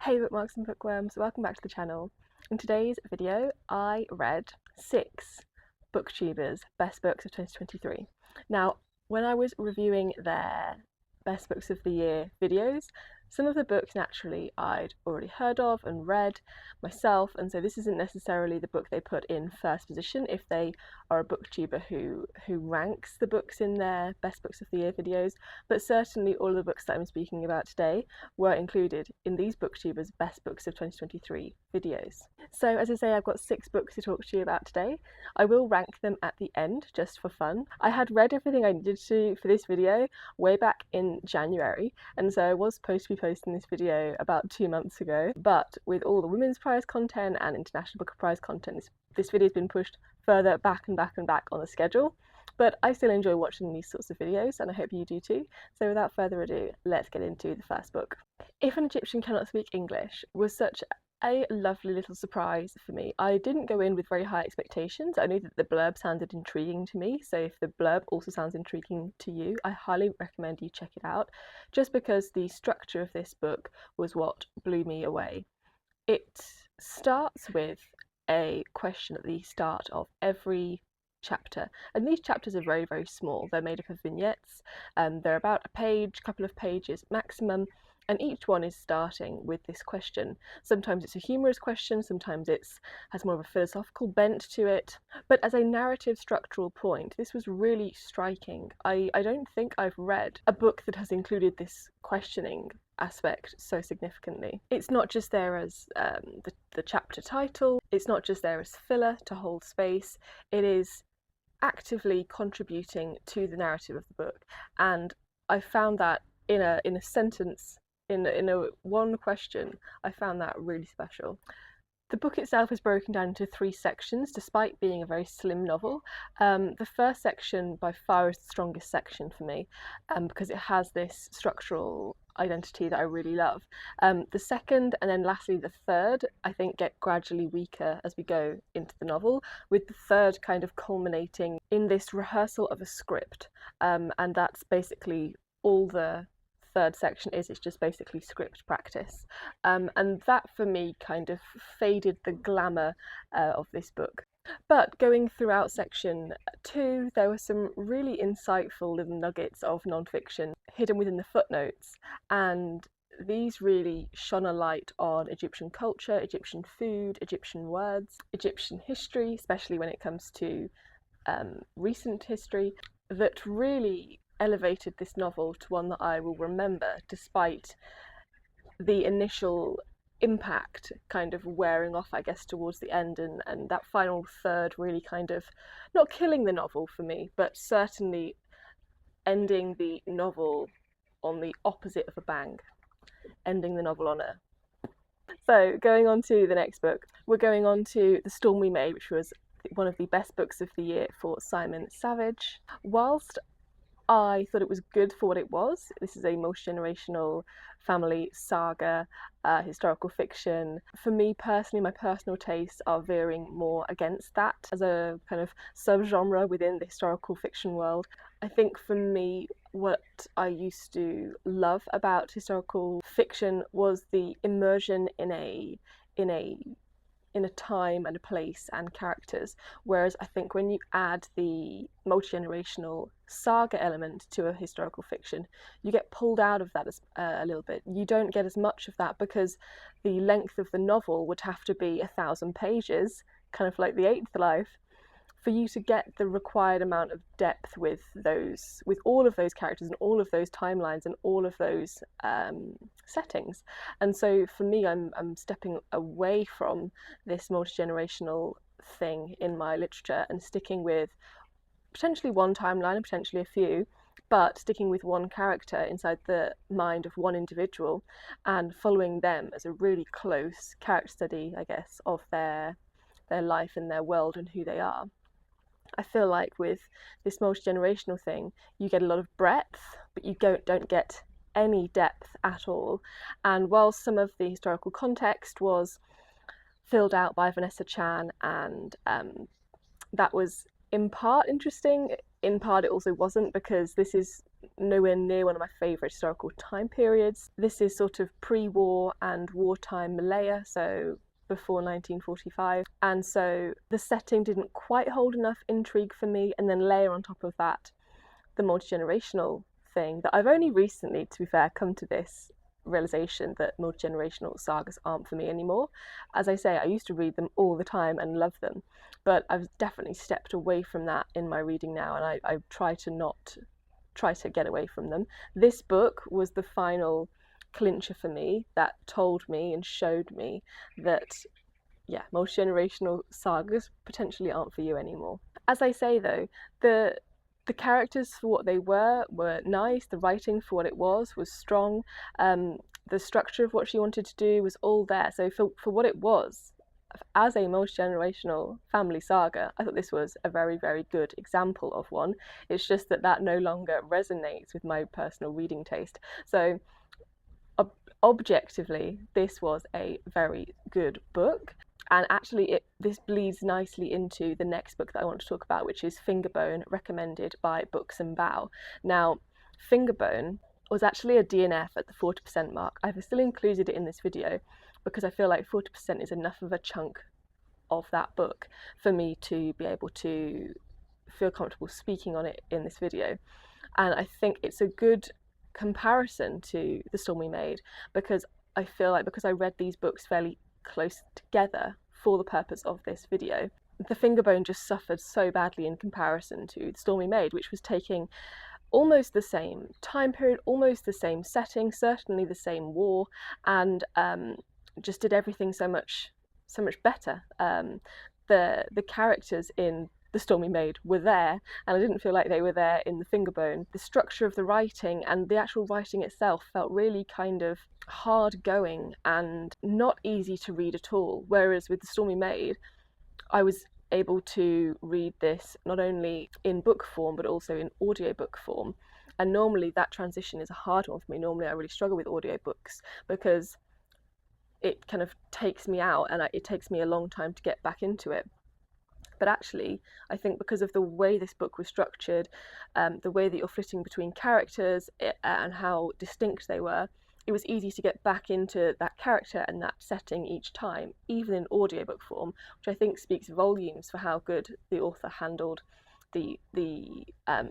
Hey bookmarks and bookworms, welcome back to the channel. In today's video I read 6 Booktubers Best Books of 2023. Now when I was reviewing their Best Books of the Year videos, some of the books naturally I'd already heard of and read myself, and so this isn't necessarily the book they put in first position if they are a booktuber who ranks the books in their Best Books of the Year videos, but certainly all of the books that I'm speaking about today were included in these booktubers Best Books of 2023 videos. So as I say, I've got 6 books to talk to you about today. I will rank them at the end just for fun. I had read everything I needed to for this video way back in January, and so I was supposed to be posting this video about 2 months ago, but with all the Women's Prize content and International Booker Prize content, this video has been pushed further back and back and back on the schedule. But I still enjoy watching these sorts of videos, and I hope you do too. So without further ado, let's get into the first book. If an Egyptian Cannot Speak English was such a lovely little surprise for me. I didn't go in with very high expectations. I knew that the blurb sounded intriguing to me, so if the blurb also sounds intriguing to you, I highly recommend you check it out, just because the structure of this book was what blew me away. It starts with a question at the start of every chapter, and these chapters are very, very small. They're made up of vignettes, they're about a page, couple of pages maximum, and each one is starting with this question. Sometimes it's a humorous question, sometimes it has more of a philosophical bent to it, but as a narrative structural point, this was really striking. I don't think I've read a book that has included this questioning aspect so significantly. It's not just there as the chapter title, it's not just there as filler to hold space, it is actively contributing to the narrative of the book, and I found that in a sentence, in a one question, I found that really special. The book itself is broken down into 3 sections, despite being a very slim novel. The first section by far is the strongest section for me, because it has this structural identity that I really love. The second and then lastly the third, I think, get gradually weaker as we go into the novel, with the third kind of culminating in this rehearsal of a script, and that's basically all the third section is. It's just basically script practice, and that for me kind of faded the glamour of this book. But going throughout section 2, there were some really insightful little nuggets of non-fiction hidden within the footnotes, and these really shone a light on Egyptian culture, Egyptian food, Egyptian words, Egyptian history, especially when it comes to recent history, that really elevated this novel to one that I will remember, despite the initial impact kind of wearing off, I guess, towards the end, and that final third really kind of not killing the novel for me, but certainly ending the novel on the opposite of a bang, ending the novel on a... So going on to the next book, we're going on to The Storm We Made, which was one of the best books of the year for Simon Savage. Whilst I thought it was good for what it was, this is a multi-generational family saga, historical fiction. For me personally, my personal tastes are veering more against that as a kind of subgenre within the historical fiction world. I think for me, what I used to love about historical fiction was the immersion in a time and a place and characters, whereas I think when you add the multi-generational saga element to a historical fiction, you get pulled out of that a little bit. You don't get as much of that because the length of the novel would have to be 1,000 pages, kind of like The Eighth Life, for you to get the required amount of depth with all of those characters and all of those timelines and all of those settings. And so for me, I'm stepping away from this multi-generational thing in my literature and sticking with potentially one timeline and potentially a few, but sticking with one character inside the mind of one individual and following them as a really close character study, I guess, of their life and their world and who they are. I feel like with this multi-generational thing, you get a lot of breadth, but you don't get any depth at all. And while some of the historical context was filled out by Vanessa Chan, and that was in part interesting, in part it also wasn't, because this is nowhere near one of my favourite historical time periods. This is sort of pre-war and wartime Malaya, so before 1945, and so the setting didn't quite hold enough intrigue for me, and then layer on top of that the multi-generational thing that I've only recently, to be fair, come to this realization that multi-generational sagas aren't for me anymore. As I say, I used to read them all the time and love them, but I've definitely stepped away from that in my reading now, and I try to get away from them. This book was the final clincher for me that told me and showed me that, yeah, multi-generational sagas potentially aren't for you anymore. As I say though, the characters for what they were nice, the writing for what it was strong, the structure of what she wanted to do was all there. So for what it was, as a multi-generational family saga, I thought this was a very, very good example of one. It's just that no longer resonates with my personal reading taste. So objectively, this was a very good book. And actually this bleeds nicely into the next book that I want to talk about, which is Fingerbone, recommended by Booksandbao. Now, Fingerbone was actually a DNF at the 40% mark. I've still included it in this video because I feel like 40% is enough of a chunk of that book for me to be able to feel comfortable speaking on it in this video. And I think it's a good comparison to The Storm We Made, because I feel like, because I read these books fairly close together for the purpose of this video, the Fingerbone just suffered so badly in comparison to The Storm We Made, which was taking almost the same time period, almost the same setting, certainly the same war, and just did everything so much better. The characters in The Storm We Made were there, and I didn't feel like they were there in the Fingerbone. The structure of the writing and the actual writing itself felt really kind of hard going and not easy to read at all, whereas with The Storm We Made, I was able to read this not only in book form but also in audiobook form, and normally that transition is a hard one for me. Normally I really struggle with audiobooks because it kind of takes me out and it takes me a long time to get back into it. But actually, I think because of the way this book was structured, the way that you're flitting between characters and how distinct they were, it was easy to get back into that character and that setting each time, even in audiobook form, which I think speaks volumes for how good the author handled the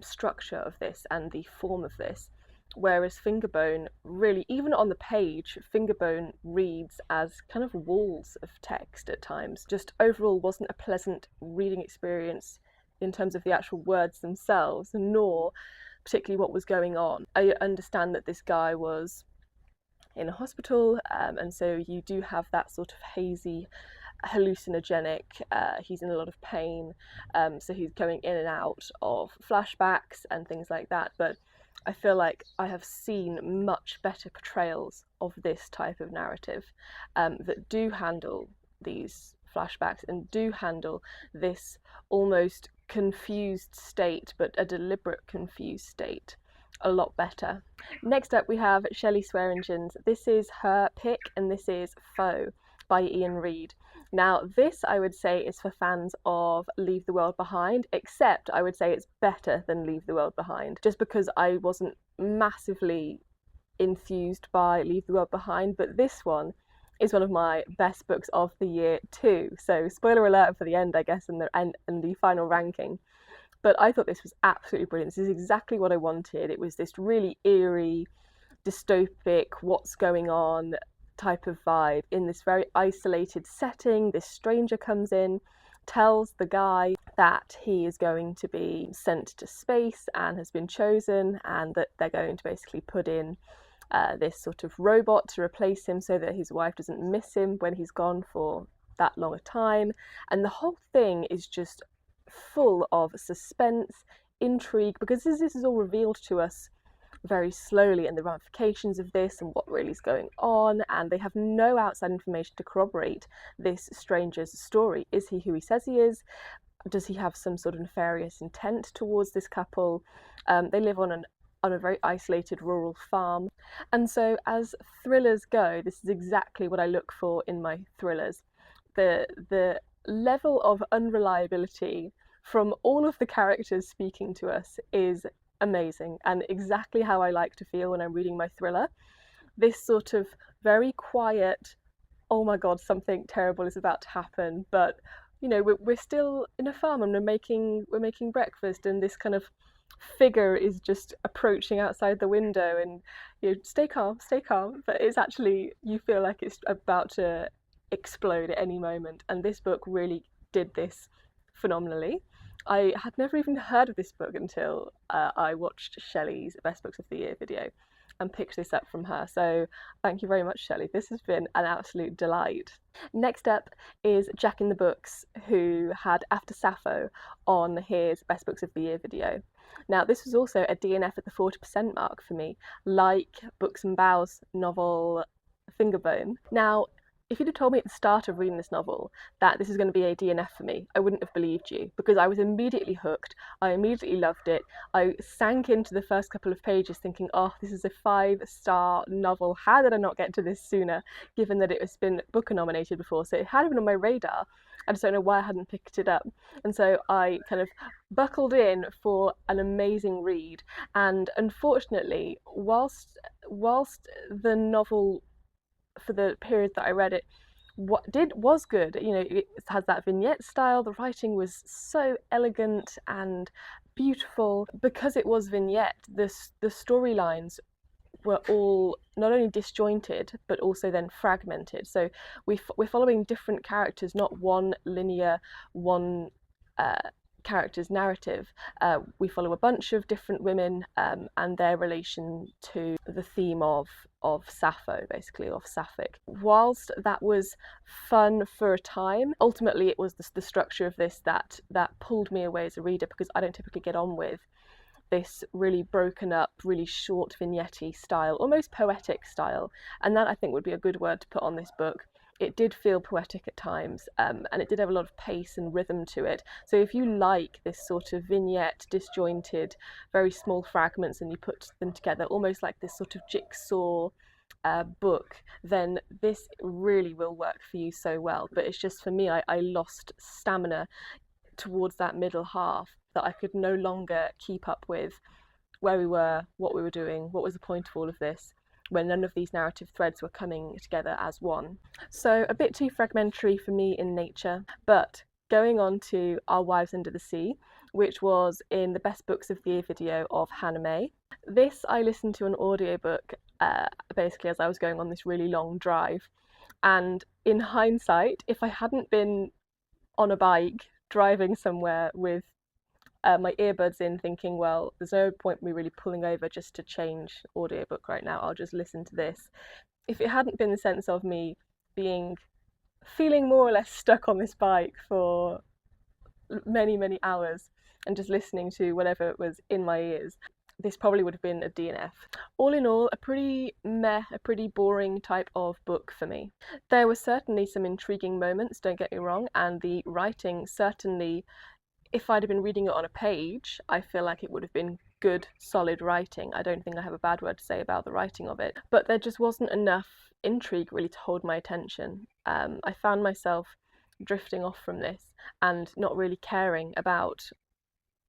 structure of this and the form of this. Whereas Fingerbone, really, even on the page, Fingerbone reads as kind of walls of text at times. Just overall wasn't a pleasant reading experience in terms of the actual words themselves, nor particularly what was going on. I understand that this guy was in a hospital, and so you do have that sort of hazy, hallucinogenic, he's in a lot of pain, so he's going in and out of flashbacks and things like that, but I feel like I have seen much better portrayals of this type of narrative that do handle these flashbacks and do handle this almost confused state, but a deliberate confused state, a lot better. Next up we have shellyswearingen's This Is Her Pick, and this is Foe by Ian Reid. Now this, I would say, is for fans of Leave the World Behind, except I would say it's better than Leave the World Behind, just because I wasn't massively enthused by Leave the World Behind, but this one is one of my best books of the year too. So spoiler alert for the end, I guess, and the final ranking. But I thought this was absolutely brilliant. This is exactly what I wanted. It was this really eerie, dystopic, what's going on type of vibe in this very isolated setting. This stranger comes in, tells the guy that he is going to be sent to space and has been chosen, and that they're going to basically put in this sort of robot to replace him so that his wife doesn't miss him when he's gone for that long a time. And the whole thing is just full of suspense, intrigue, because this is all revealed to us very slowly, and the ramifications of this and what really is going on, and they have no outside information to corroborate this stranger's story. Is he who he says he is? Does he have some sort of nefarious intent towards this couple? They live on a very isolated rural farm, and so as thrillers go, this is exactly what I look for in my thrillers. The level of unreliability from all of the characters speaking to us is amazing and exactly how I like to feel when I'm reading my thriller. This sort of very quiet, oh my god, something terrible is about to happen, but you know, we're still in a farm and we're making breakfast, and this kind of figure is just approaching outside the window, and you know, stay calm, stay calm, but it's actually, you feel like it's about to explode at any moment. And this book really did this phenomenally. I had never even heard of this book until I watched Shelley's Best Books of the Year video and picked this up from her. So thank you very much, Shelley. This has been an absolute delight. Next up is Jack in the Books, who had After Sappho on his Best Books of the Year video. Now, this was also a DNF at the 40% mark for me, like Booksandbao's novel Fingerbone. Now, if you'd have told me at the start of reading this novel that this is going to be a DNF for me, I wouldn't have believed you, because I was immediately hooked. I immediately loved it. I sank into the first couple of pages thinking, oh, this is a 5-star novel. How did I not get to this sooner, given that it has been Booker nominated before? So it had been on my radar. I just don't know why I hadn't picked it up. And so I kind of buckled in for an amazing read. And unfortunately, whilst the novel, for the period that I read it, was good. You know, it has that vignette style. The writing was so elegant and beautiful. Because it was vignette, the storylines were all not only disjointed but also then fragmented. So we're following different characters, not one linear, one character's narrative. We follow a bunch of different women and their relation to the theme of Sappho, basically, of Sapphic. Whilst that was fun for a time, ultimately it was the structure of this that pulled me away as a reader, because I don't typically get on with this really broken up, really short vignette-y style, almost poetic style, and that I think would be a good word to put on this book. It did feel poetic at times, and it did have a lot of pace and rhythm to it. So if you like this sort of vignette, disjointed, very small fragments, and you put them together almost like this sort of jigsaw book, then this really will work for you so well. But it's just, for me, I lost stamina towards that middle half, that I could no longer keep up with where we were, what we were doing, what was the point of all of this, when none of these narrative threads were coming together as one. So a bit too fragmentary for me in nature. But going on to Our Wives Under the Sea, which was in the Best Books of the Year video of hannahmay. This I listened to an audiobook basically as I was going on this really long drive. And in hindsight, if I hadn't been on a bike driving somewhere with my earbuds in, thinking, well, there's no point me really pulling over just to change audiobook right now, I'll just listen to this. If it hadn't been the sense of me feeling more or less stuck on this bike for many hours and just listening to whatever it was in my ears, this probably would have been a DNF. All in all, a pretty boring type of book for me. There were certainly some intriguing moments, don't get me wrong, and the writing certainly, if I'd have been reading it on a page, I feel like it would have been good, solid writing. I don't think I have a bad word to say about the writing of it. But there just wasn't enough intrigue really to hold my attention. I found myself drifting off from this and not really caring about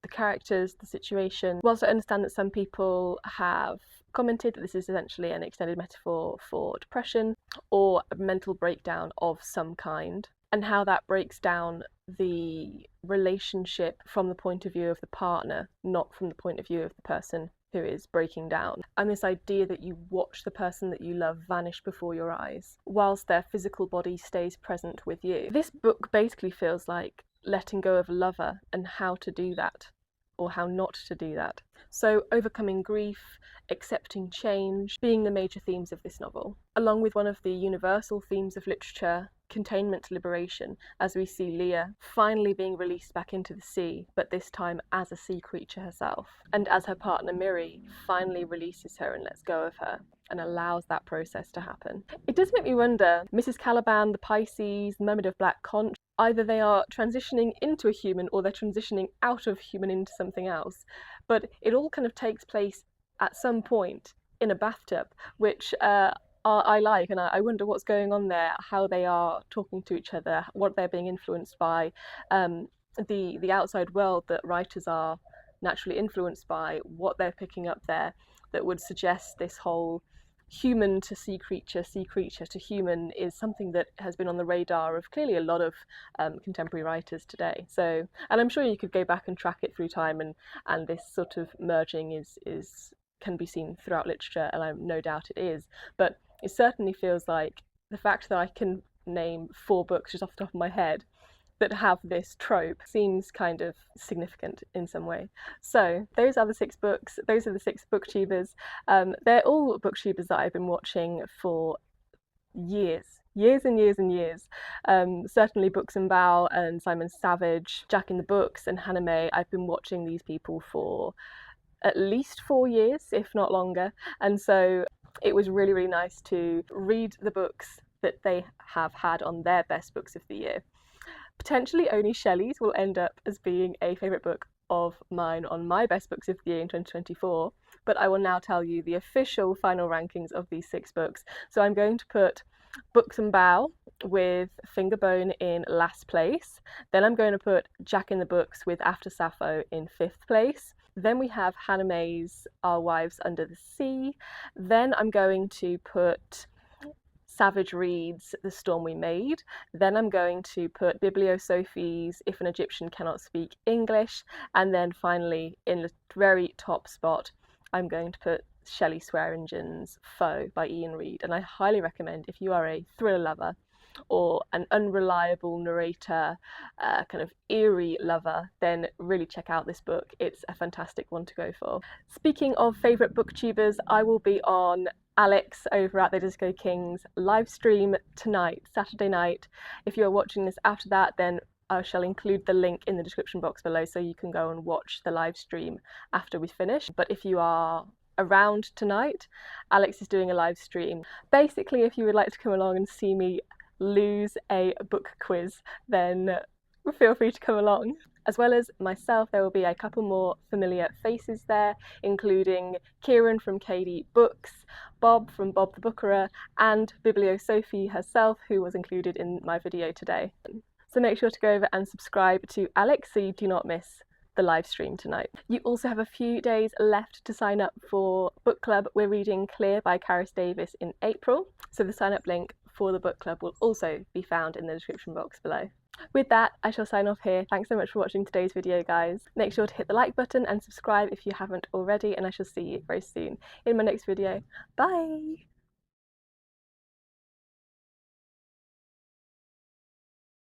the characters, the situation. Whilst I understand that some people have commented that this is essentially an extended metaphor for depression or a mental breakdown of some kind, and how that breaks down the relationship from the point of view of the partner, not from the point of view of the person who is breaking down. And this idea that you watch the person that you love vanish before your eyes, whilst their physical body stays present with you. This book basically feels like letting go of a lover and how to do that, or how not to do that. So overcoming grief, accepting change, being the major themes of this novel, along with one of the universal themes of literature, containment to liberation, as we see Leah finally being released back into the sea, but this time as a sea creature herself, and as her partner Miri finally releases her and lets go of her and allows that process to happen. It does make me wonder, Mrs. Caliban, the Pisces, the Mermaid of Black Conch, either they are transitioning into a human or they're transitioning out of human into something else, but it all kind of takes place at some point in a bathtub, which I like, and I wonder what's going on there, how they are talking to each other, what they're being influenced by, the outside world that writers are naturally influenced by, what they're picking up there, that would suggest this whole human to sea creature to human is something that has been on the radar of clearly a lot of contemporary writers today. So, and I'm sure you could go back and track it through time, and this sort of merging is can be seen throughout literature, and I'm no doubt it is. But it certainly feels like the fact that I can name 4 books just off the top of my head that have this trope seems kind of significant in some way. So those are the 6 books, those are the 6 booktubers. They're all booktubers that I've been watching for years and years. Certainly Booksandbao and Simon Savage, jackinthebooks and hannahmay. I've been watching these people for at least 4 years, if not longer, and so it was really nice to read the books that they have had on their best books of the year. Potentially only Shelley's will end up as being a favourite book of mine on my best books of the year in 2024, but I will now tell you the official final rankings of these 6 books. So I'm going to put Booksandbao with Fingerbone in last place, then I'm going to put jackinthebooks with After Sappho in 5th place, then we have hannahmay's Our Wives Under the Sea, then I'm going to put savidgereads The Storm We Made, then I'm going to put bibliosophie's If an Egyptian Cannot Speak English, and then finally in the very top spot I'm going to put shellyswearingen's Foe by Ian Reid. And I highly recommend, if you are a thriller lover or an unreliable narrator, kind of eerie lover, then really check out this book. It's a fantastic one to go for. Speaking of favourite booktubers, I will be on Alex over at the Disco Kings live stream tonight, Saturday night. If you're watching this after that, then I shall include the link in the description box below so you can go and watch the live stream after we finish. But if you are around tonight, Alex is doing a live stream. Basically, if you would like to come along and see me lose a book quiz, then feel free to come along. As well as myself, there will be a couple more familiar faces there, including Kieran from KD Books, Bob from Bob the Bookerer, and bibliosophie herself, who was included in my video today. So make sure to go over and subscribe to Alex so you do not miss the live stream tonight. You also have a few days left to sign up for book club. We're reading Clear by Karis Davis in April, so the sign up link for the book club will also be found in the description box below. With that, I shall sign off here. Thanks so much for watching today's video, guys. Make sure to hit the like button and subscribe if you haven't already, and I shall see you very soon in my next video. Bye!